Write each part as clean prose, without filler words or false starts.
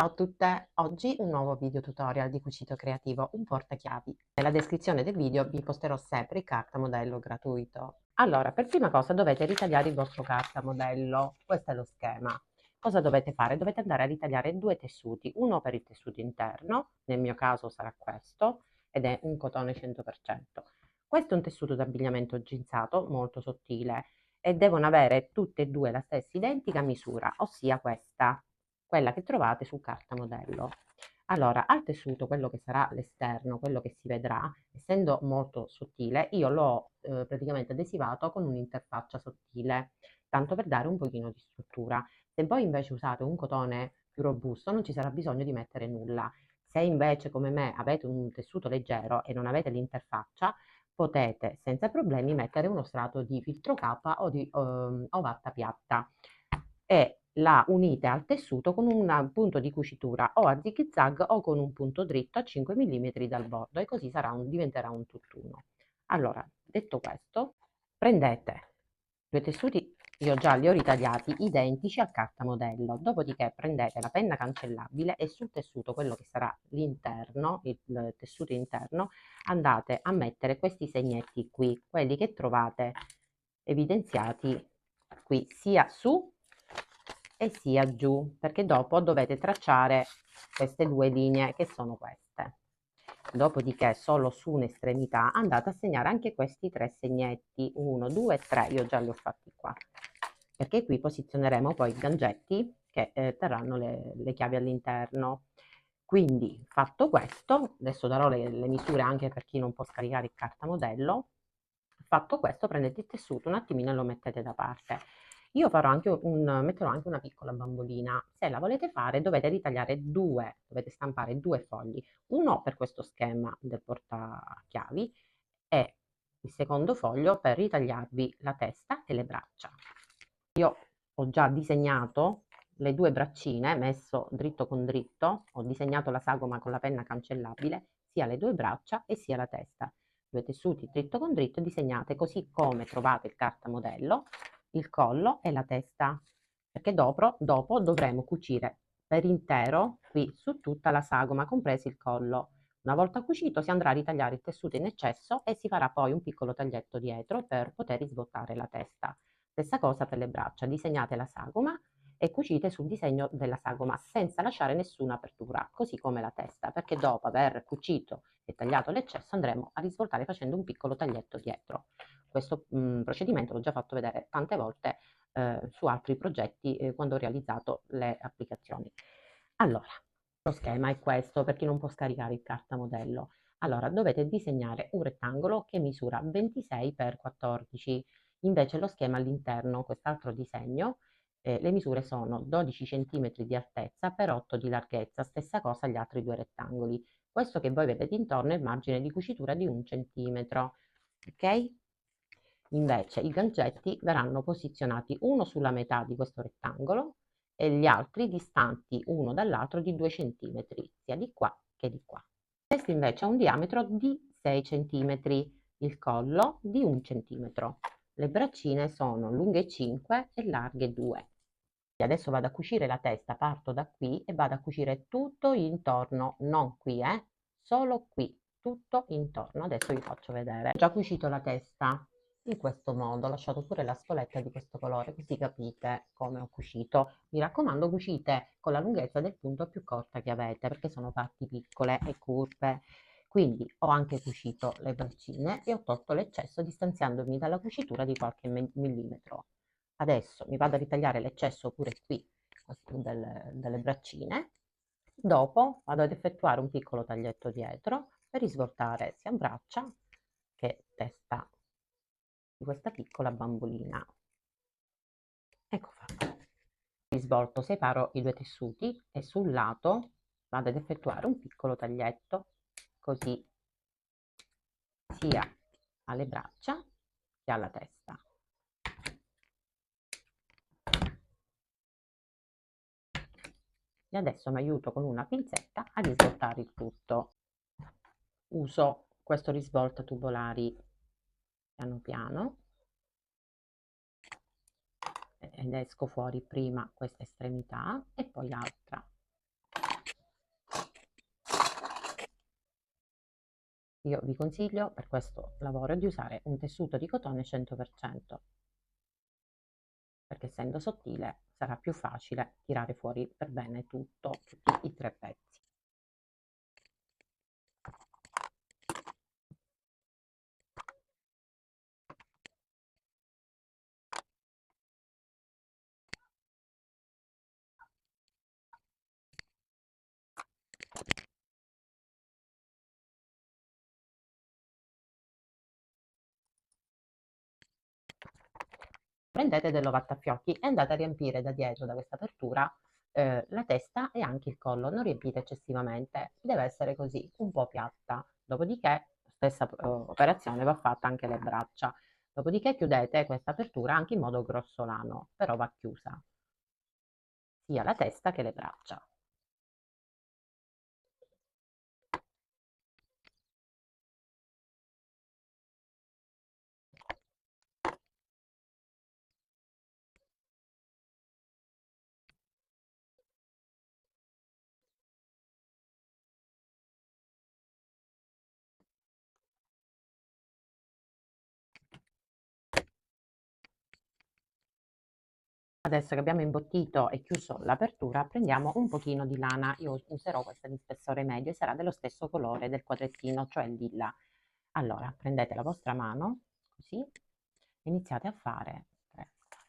Ciao a tutte, oggi un nuovo video tutorial di cucito creativo, un portachiavi. Nella descrizione del video vi posterò sempre il cartamodello gratuito. Allora, per prima cosa dovete ritagliare il vostro cartamodello, questo è lo schema. Cosa dovete fare? Dovete andare a ritagliare due tessuti, uno per il tessuto interno, nel mio caso sarà questo, ed è un cotone 100%. Questo è un tessuto d'abbigliamento ginzato, molto sottile, e devono avere tutte e due la stessa identica misura, ossia questa, quella che trovate sul cartamodello. Allora, al tessuto, quello che sarà l'esterno, quello che si vedrà, essendo molto sottile, io l'ho praticamente adesivato con un'interfaccia sottile, tanto per dare un pochino di struttura. Se voi invece usate un cotone più robusto, non ci sarà bisogno di mettere nulla. Se invece, come me, avete un tessuto leggero e non avete l'interfaccia, potete senza problemi mettere uno strato di filtro K o di ovatta piatta e la unite al tessuto con un punto di cucitura o a zig zag o con un punto dritto a 5 mm dal bordo e così diventerà un tutt'uno. Allora, detto questo, prendete due tessuti, io già li ho ritagliati, identici al cartamodello, dopodiché prendete la penna cancellabile e sul tessuto, quello che sarà l'interno, il tessuto interno, andate a mettere questi segnetti qui, quelli che trovate evidenziati qui, sia su e sia giù, perché dopo dovete tracciare queste due linee che sono queste. Dopodiché solo su un'estremità andate a segnare anche questi tre segnetti, 1, 2, 3, io già li ho fatti qua, perché qui posizioneremo poi i gangetti che terranno le chiavi all'interno. Quindi fatto questo, adesso darò le misure anche per chi non può scaricare il cartamodello. Fatto questo, prendete il tessuto un attimino e lo mettete da parte. Io metterò anche una piccola bambolina. Se la volete fare, dovete ritagliare due, dovete stampare due fogli, uno per questo schema del portachiavi e il secondo foglio per ritagliarvi la testa e le braccia. Io ho già disegnato le due braccine, messo dritto con dritto, ho disegnato la sagoma con la penna cancellabile, sia le due braccia e sia la testa. Due tessuti dritto con dritto disegnate così come trovate il cartamodello, il collo e la testa, perché dopo dovremo cucire per intero qui su tutta la sagoma, compreso il collo. Una volta cucito si andrà a ritagliare il tessuto in eccesso e si farà poi un piccolo taglietto dietro per poter risvoltare la testa. Stessa cosa per le braccia, disegnate la sagoma e cucite sul disegno della sagoma senza lasciare nessuna apertura, così come la testa, perché dopo aver cucito e tagliato l'eccesso andremo a risvoltare facendo un piccolo taglietto dietro. Questo procedimento l'ho già fatto vedere tante volte su altri progetti quando ho realizzato le applicazioni. Allora, lo schema è questo per chi non può scaricare il cartamodello. Allora, dovete disegnare un rettangolo che misura 26 x 14. Invece lo schema all'interno, quest'altro disegno, le misure sono 12 cm di altezza per 8 di larghezza, stessa cosa agli altri due rettangoli. Questo che voi vedete intorno è il margine di cucitura di 1 cm, ok? Invece i gancetti verranno posizionati uno sulla metà di questo rettangolo e gli altri distanti uno dall'altro di 2 cm, sia di qua che di qua. Questo invece ha un diametro di 6 cm, il collo di 1 cm. Le braccine sono lunghe 5 e larghe 2. E adesso vado a cucire la testa, parto da qui e vado a cucire tutto intorno, non qui, solo qui, tutto intorno. Adesso vi faccio vedere. Ho già cucito la testa in questo modo, ho lasciato pure la spoletta di questo colore, così capite come ho cucito. Mi raccomando, cucite con la lunghezza del punto più corta che avete, perché sono parti piccole e curve. Quindi ho anche cucito le braccine e ho tolto l'eccesso distanziandomi dalla cucitura di qualche millimetro. Adesso mi vado a ritagliare l'eccesso pure qui delle braccine. Dopo vado ad effettuare un piccolo taglietto dietro per risvoltare sia braccia che testa di questa piccola bambolina. Ecco fatto. Risvolto, separo i due tessuti e sul lato vado ad effettuare un piccolo taglietto così sia alle braccia che alla testa. E adesso mi aiuto con una pinzetta a risvoltare il tutto. Uso questo risvolta tubolari piano piano ed esco fuori prima questa estremità e poi l'altra. Io vi consiglio per questo lavoro di usare un tessuto di cotone 100%, perché essendo sottile sarà più facile tirare fuori per bene tutti i 3 pezzi. Prendete dell'90 e andate a riempire da dietro, da questa apertura, la testa e anche il collo. Non riempite eccessivamente, deve essere così, un po' piatta. Dopodiché, stessa operazione va fatta anche le braccia. Dopodiché chiudete questa apertura anche in modo grossolano, però va chiusa, sia la testa che le braccia. Adesso che abbiamo imbottito e chiuso l'apertura, prendiamo un pochino di lana. Io userò questa di spessore medio e sarà dello stesso colore del quadrettino, cioè il lilla. Allora, prendete la vostra mano, così, e iniziate a fare 3, 4.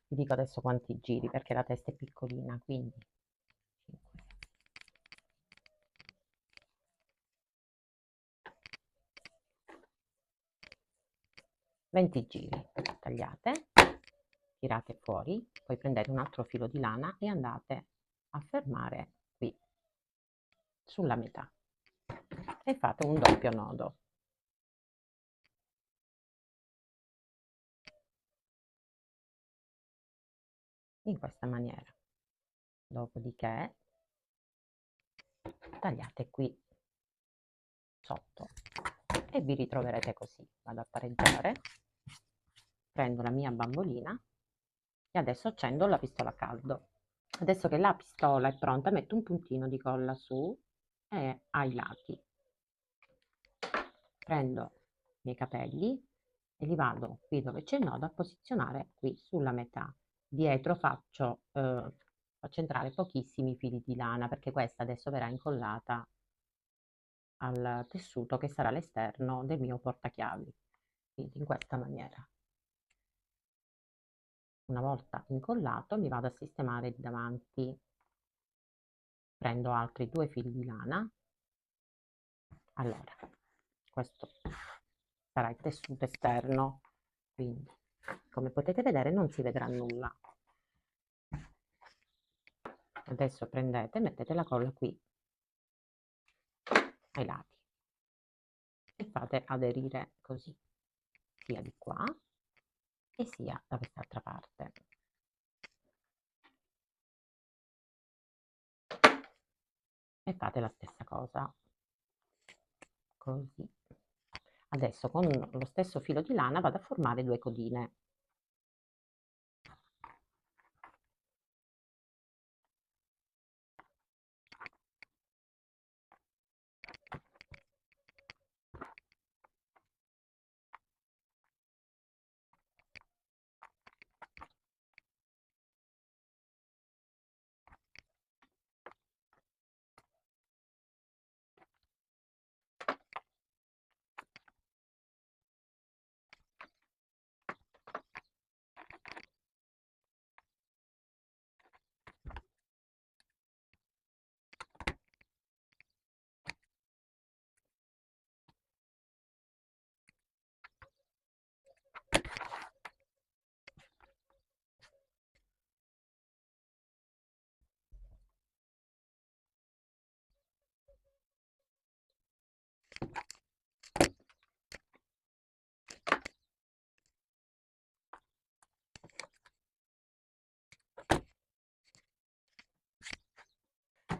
Vi dico adesso quanti giri, perché la testa è piccolina, quindi 5, 20 giri. Tagliate, tirate fuori, poi prendete un altro filo di lana e andate a fermare qui, sulla metà, e fate un doppio nodo. In questa maniera. Dopodiché tagliate qui sotto e vi ritroverete così. Vado a pareggiare, prendo la mia bambolina e adesso accendo la pistola a caldo. Adesso che la pistola è pronta, metto un puntino di colla su e ai lati. Prendo i miei capelli e li vado qui dove c'è il nodo a posizionare qui sulla metà. Dietro faccio entrare pochissimi fili di lana, perché questa adesso verrà incollata al tessuto che sarà l'esterno del mio portachiavi, quindi in questa maniera. Una volta incollato mi vado a sistemare di davanti, prendo altri 2 fili di lana. Allora, questo sarà il tessuto esterno, quindi come potete vedere non si vedrà nulla. Adesso prendete, mettete la colla qui ai lati e fate aderire così, sia di qua e sia da quest'altra parte. E fate la stessa cosa, così. Adesso con lo stesso filo di lana vado a formare 2 codine.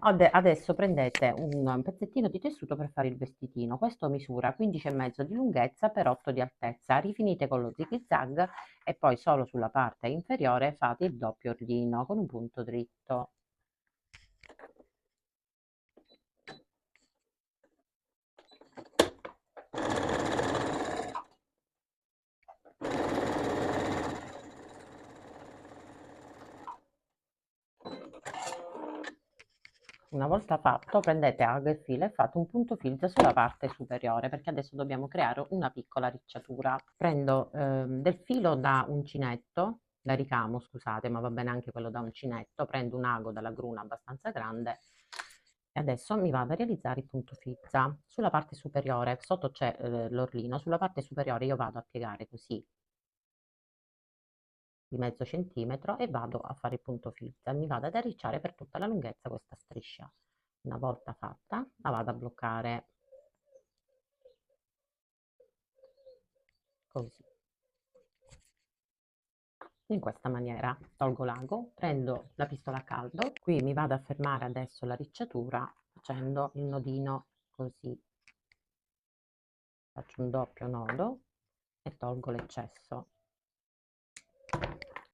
Adesso prendete un pezzettino di tessuto per fare il vestitino. Questo misura 15,5 di lunghezza per 8 di altezza. Rifinite con lo zig zag e poi solo sulla parte inferiore fate il doppio ordino con un punto dritto. Una volta fatto, prendete ago e filo e fate un punto filza sulla parte superiore, perché adesso dobbiamo creare una piccola ricciatura. Prendo del filo da uncinetto, da ricamo, scusate, ma va bene anche quello da uncinetto. Prendo un ago dalla gruna abbastanza grande e adesso mi vado a realizzare il punto filza. Sulla parte superiore, sotto c'è l'orlino, sulla parte superiore io vado a piegare così di mezzo centimetro e vado a fare il punto filza. Mi vado ad arricciare per tutta la lunghezza questa striscia. Una volta fatta la vado a bloccare così, in questa maniera. Tolgo l'ago, prendo la pistola a caldo, qui mi vado a fermare adesso la ricciatura facendo il nodino così, faccio un doppio nodo e tolgo l'eccesso.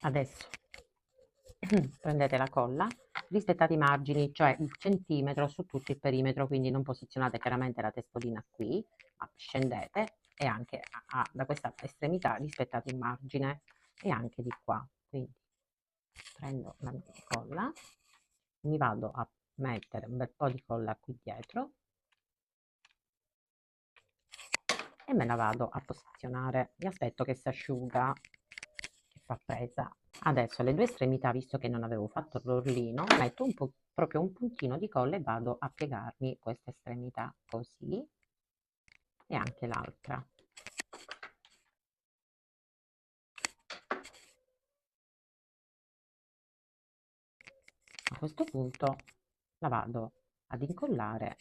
Adesso prendete la colla, rispettate i margini, cioè il centimetro su tutto il perimetro, quindi non posizionate chiaramente la testolina qui, ma scendete e anche da questa estremità rispettate il margine e anche di qua. Quindi prendo la mia colla, mi vado a mettere un bel po' di colla qui dietro e me la vado a posizionare. Mi aspetto che si asciuga, che fa presa. Adesso alle due estremità, visto che non avevo fatto l'orlino, metto un po', proprio un puntino di colla e vado a piegarmi questa estremità così e anche l'altra. A questo punto la vado ad incollare,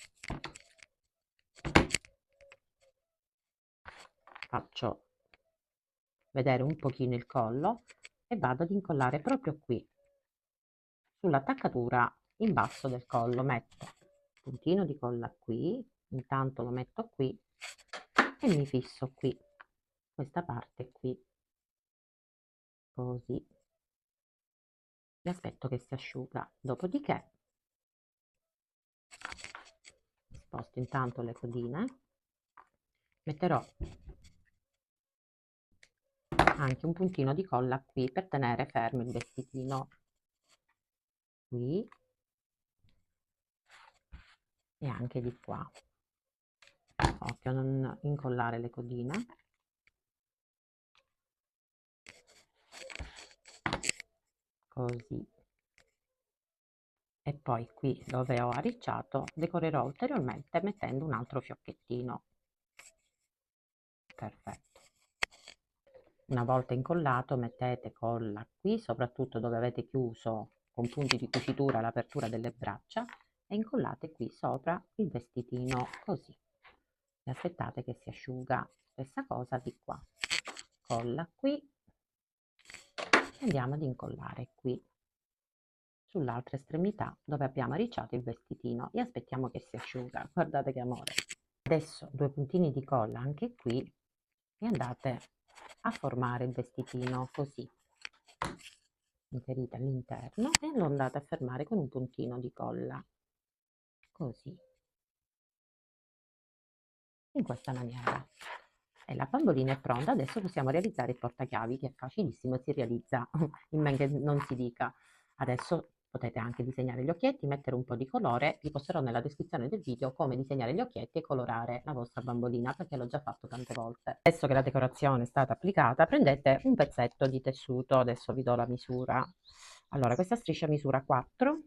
faccio vedere un pochino il collo e vado ad incollare proprio qui sull'attaccatura in basso del collo. Metto un puntino di colla qui, intanto lo metto qui e mi fisso qui, questa parte qui, così. E aspetto che si asciuga, dopodiché sposto intanto le codine, metterò anche un puntino di colla qui per tenere fermo il vestitino qui e anche di qua. Occhio a non incollare le codine. Così. E poi qui dove ho arricciato decorerò ulteriormente mettendo un altro fiocchettino. Perfetto. Una volta incollato mettete colla qui, soprattutto dove avete chiuso con punti di cucitura l'apertura delle braccia e incollate qui sopra il vestitino così. E aspettate che si asciuga. Stessa cosa di qua. Colla qui e andiamo ad incollare qui sull'altra estremità dove abbiamo arricciato il vestitino e aspettiamo che si asciuga. Guardate che amore. Adesso due puntini di colla anche qui e andate a formare il vestitino così. Inserite all'interno e lo andate a fermare con un puntino di colla così, in questa maniera. E la bambolina è pronta. Adesso possiamo realizzare il portachiavi, che è facilissimo e si realizza in men che non si dica. Adesso potete anche disegnare gli occhietti, mettere un po' di colore. Vi posterò nella descrizione del video come disegnare gli occhietti e colorare la vostra bambolina, perché l'ho già fatto tante volte. Adesso che la decorazione è stata applicata, prendete un pezzetto di tessuto. Adesso vi do la misura. Allora, questa striscia misura 4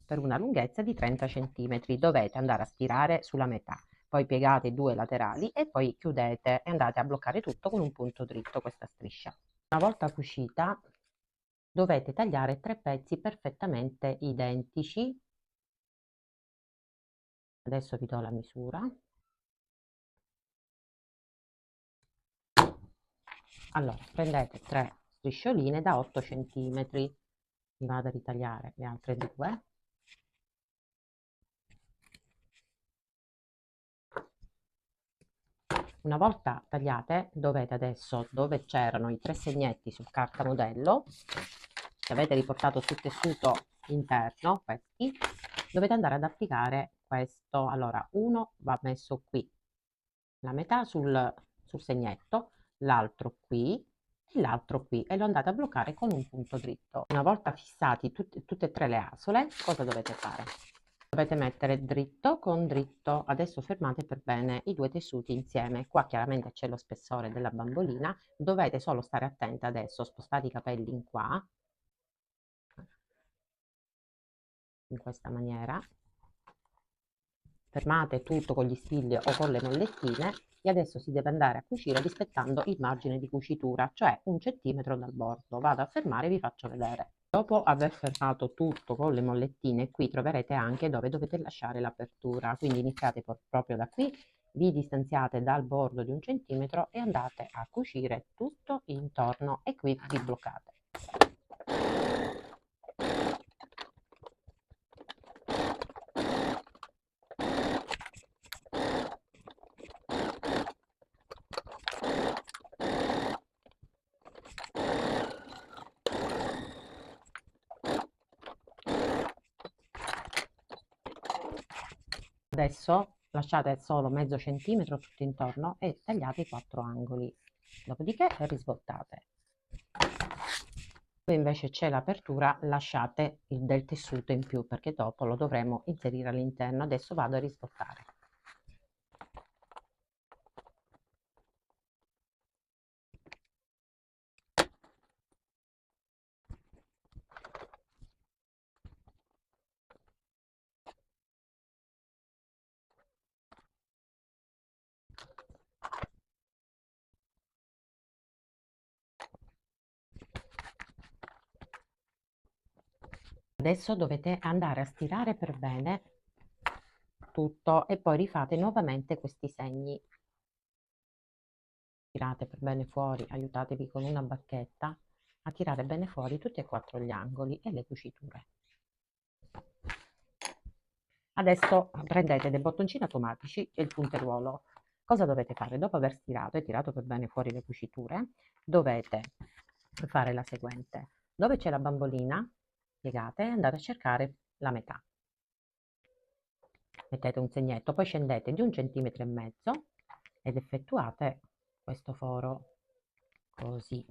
per una lunghezza di 30 cm. Dovete andare a stirare sulla metà, poi piegate i due laterali e poi chiudete e andate a bloccare tutto con un punto dritto questa striscia. Una volta cucita dovete tagliare 3 pezzi perfettamente identici. Adesso vi do la misura. Allora, prendete 3 striscioline da 8 cm, mi vado a ritagliare le altre due. Una volta tagliate, dovete adesso, dove c'erano i 3 segnetti sul carta modello, che avete riportato sul tessuto interno, questi, dovete andare ad applicare questo. Allora, uno va messo qui, la metà sul segnetto, l'altro qui e l'altro qui, e lo andate a bloccare con un punto dritto. Una volta fissati tutte e tre le asole, cosa dovete fare? Dovete mettere dritto con dritto. Adesso fermate per bene i due tessuti insieme. Qua chiaramente c'è lo spessore della bambolina. Dovete solo stare attenta adesso, spostate i capelli in qua, in questa maniera. Fermate tutto con gli spilli o con le mollettine e adesso si deve andare a cucire rispettando il margine di cucitura, cioè 1 centimetro dal bordo. Vado a fermare e vi faccio vedere. Dopo aver fermato tutto con le mollettine, qui troverete anche dove dovete lasciare l'apertura, quindi iniziate proprio da qui, vi distanziate dal bordo di 1 centimetro e andate a cucire tutto intorno e qui vi bloccate. Adesso lasciate solo mezzo centimetro tutto intorno e tagliate i 4 angoli, dopodiché risvoltate. Qui invece c'è l'apertura, lasciate del tessuto in più perché dopo lo dovremo inserire all'interno. Adesso vado a risvoltare. Adesso dovete andare a stirare per bene tutto e poi rifate nuovamente questi segni. Tirate per bene fuori, aiutatevi con una bacchetta a tirare bene fuori tutti e 4 gli angoli e le cuciture. Adesso prendete dei bottoncini automatici e il punteruolo. Cosa dovete fare? Dopo aver stirato e tirato per bene fuori le cuciture, dovete fare la seguente. Dove c'è la bambolina, piegate e andate a cercare la metà. Mettete un segnetto, poi scendete di 1,5 cm ed effettuate questo foro così,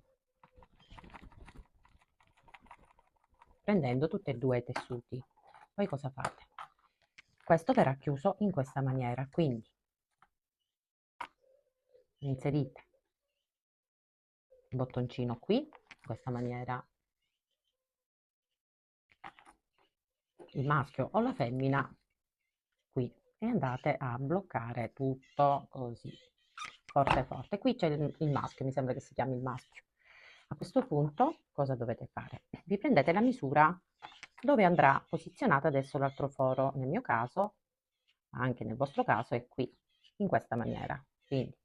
prendendo tutti e due i tessuti. Poi cosa fate? Questo verrà chiuso in questa maniera, quindi inserite il bottoncino qui, in questa maniera, il maschio o la femmina qui e andate a bloccare tutto così, forte forte. Qui c'è il maschio, mi sembra che si chiami il maschio. A questo punto cosa dovete fare? Vi prendete la misura dove andrà posizionato adesso l'altro foro, nel mio caso, anche nel vostro caso, è qui, in questa maniera. Quindi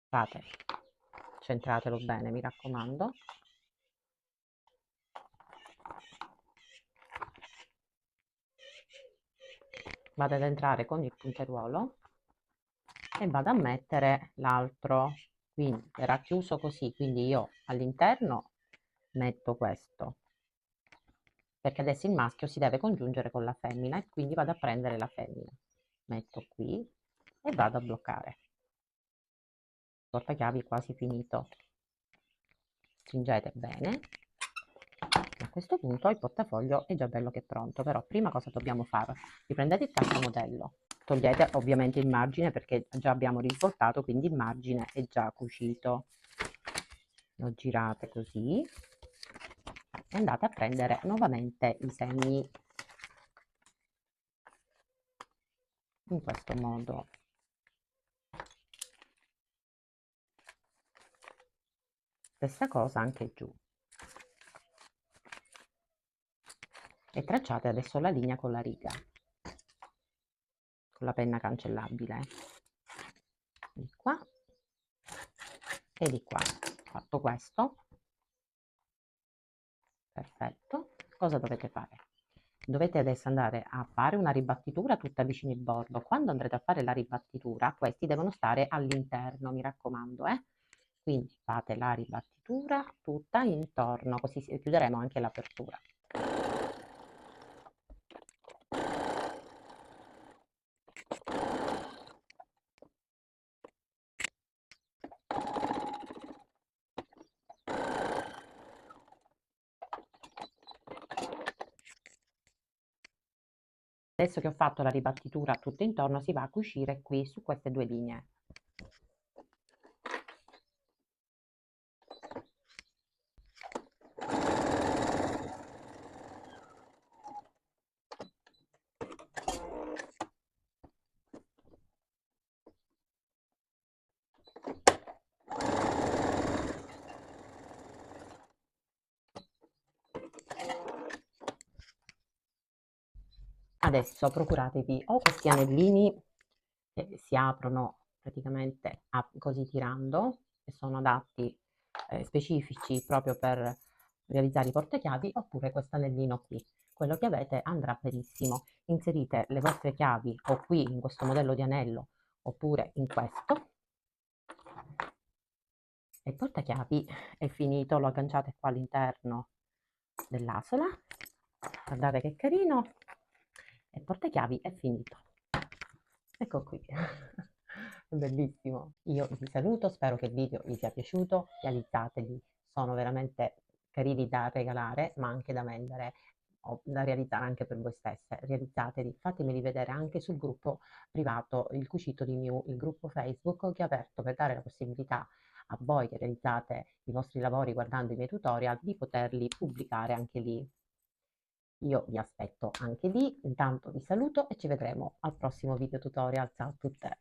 fate, centratelo bene, mi raccomando. Vado ad entrare con il punteruolo e vado a mettere l'altro, quindi era chiuso così, quindi io all'interno metto questo, perché adesso il maschio si deve congiungere con la femmina e quindi vado a prendere la femmina, metto qui e vado a bloccare. Il portachiavi è quasi finito, stringete bene. A questo punto il portafoglio è già bello che è pronto, però prima cosa dobbiamo fare? Riprendete il cartamodello, togliete ovviamente il margine perché già abbiamo risvoltato, quindi il margine è già cucito. Lo girate così e andate a prendere nuovamente i segni in questo modo. Stessa cosa anche giù. E tracciate adesso la linea con la riga, con la penna cancellabile. Di qua e di qua. Fatto questo, perfetto. Cosa dovete fare? Dovete adesso andare a fare una ribattitura tutta vicino il bordo. Quando andrete a fare la ribattitura, questi devono stare all'interno, mi raccomando, Quindi fate la ribattitura tutta intorno, così chiuderemo anche l'apertura. Adesso che ho fatto la ribattitura tutto intorno, si va a cucire qui su queste 2 linee. Adesso procuratevi o questi anellini che si aprono praticamente così tirando, che sono adatti, specifici proprio per realizzare i portachiavi, oppure questo anellino qui. Quello che avete andrà benissimo. Inserite le vostre chiavi o qui in questo modello di anello oppure in questo. E il portachiavi è finito, lo agganciate qua all'interno dell'asola. Guardate che carino. E il portachiavi è finito. Ecco qui. È bellissimo. Io vi saluto, spero che il video vi sia piaciuto, realizzateli, sono veramente carini da regalare, ma anche da vendere o da realizzare anche per voi stesse. Realizzateli, fatemeli vedere anche sul gruppo privato, il Cucito di Miu, il gruppo Facebook che è aperto per dare la possibilità a voi che realizzate i vostri lavori guardando i miei tutorial di poterli pubblicare anche lì. Io vi aspetto anche lì, intanto vi saluto e ci vedremo al prossimo video tutorial. Ciao a tutte!